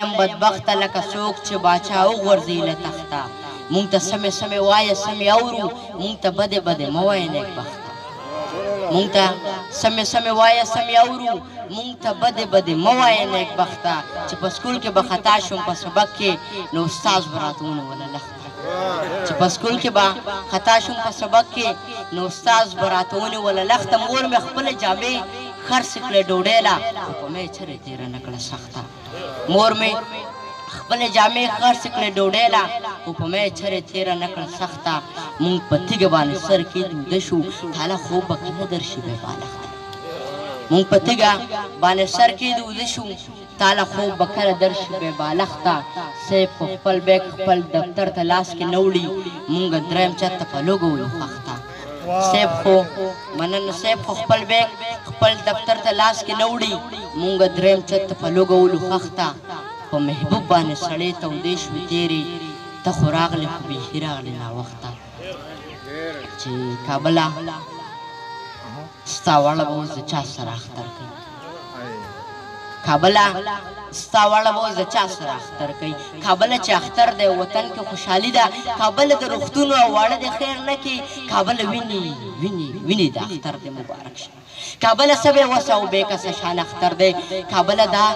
یم بدبخت لکه څوک چې باچا وغورځي له تخته مونږ ته سمې سمې وایه سمې اورو مونږ ته بدې بدې مه وایه نیکبخته مونږ ته سمې سمې وایه سمې اورو مونږ ته بدې بدې مه وایه نیکبخته چې په سکول کې به خطا شوم په سبق کې نو استاذ به راته ونیوله لخته چې په سکول کې به خطا شوم په سبق کې نو استاذ به راته ونیوله لخته مور مې خپلې جامې خرڅ کړې ډوډۍ له خو په مې چرې تېره نه کړه سخته مور مې خپلې جامې خرڅ کړې ډوډۍ له خو په مې چرې تېره نه کړه سخته مونږ په تیږه باندې سر کېږدو ویده شو تاله خوب به کله درشي بې بالښته مونږ په تیږه باندې سر کېږدو ویده شو تاله خوب به کله درشي بې بالښته صیب خو خپل بیګ خپل دفتر ته لاس کې نه وړي مونږ دریم چت ته په لوږه ولو خښته صیب خو مننه صیب خو خپل بیګ خپل دفتر ته لاس کې نه وړي مونږ دریم چت ته په لوږه ولو خښته په محبوب باندې سړې تودې شوې تېرې ته خو راغلې خو بیخي راغلې ناوخته چې کابله ستا واړه به اوس د چا سره اختر کوي کابله ستا واړه به اوس د چا سره اختر کوي کابله چې اختر دی وطن کې خوشحالي ده کابله د روغتون او واړه د خیر نه کې کابله ویني ویني ویني د اختر دی مبارک شه کابله سبې وسه او بې کسه شان اختر دی کابله دا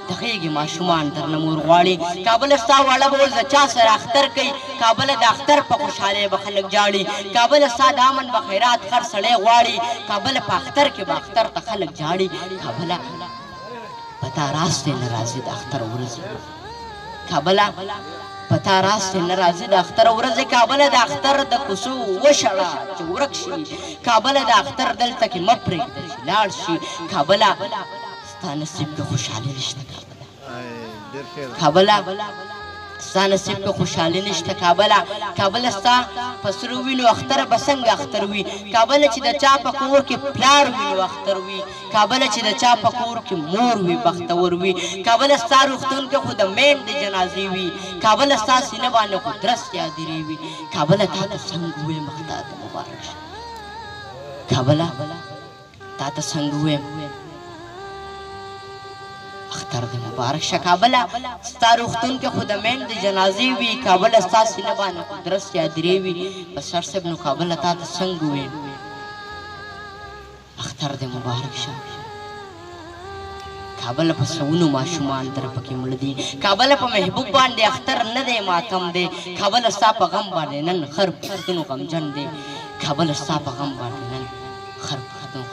د غېږې ماشومان درنه مور غواړي کابله ستا واړه به اوس د چا سره اختر کوي کابله د اختر په خوشحالۍ به خلک جاړي کابله ستا د امن به خیرات خر سړی غواړي کابله په اختر کې به اختر ته خلک جاړي کابله پتا راست نه راځي د اختر ورځې کابله پتا راست نه راځي د اختر ورځې کابله د اختر د کوڅو وشړه چې ورک شي کابله د اختر دلته کې مه پرېږده چې لاړ شي کابله ستا نصیب کې خوشحالي نشته کابله ستا نصیب کې خوشحالي نشته کابله ستا په سرو وینو اختر به څنګه اختر وي کابله چې د چا په کور کې پلار وي نو اختر وي کابله چې د چا په کور کې مور وي بختور وي کابله ستا روغتون کې خو د میندې جنازې وي کابله ستا سینه باندې خو درست یادرې وي کابله تا ته څنګه ووایم اختر دې مبارک شه کابله تا ته څنګه ووایم اختر دې مبارک شه کابله ستا روغتون کې خو د میندې جنازې وي کابله ستا سینه باندې خو درست یادرې وي په سر صاحب نو کابله تا ته څنګه ووایم اختر دې مبارک شه کابله په سونو ماشومان در پکې مړه دي کابله په محبوب باندې اختر نه دی ماتم دی کابله ستا په غم باندې نن خر پښتنو غمجن دی کابله ستا په غم باندې نن خر پښتنو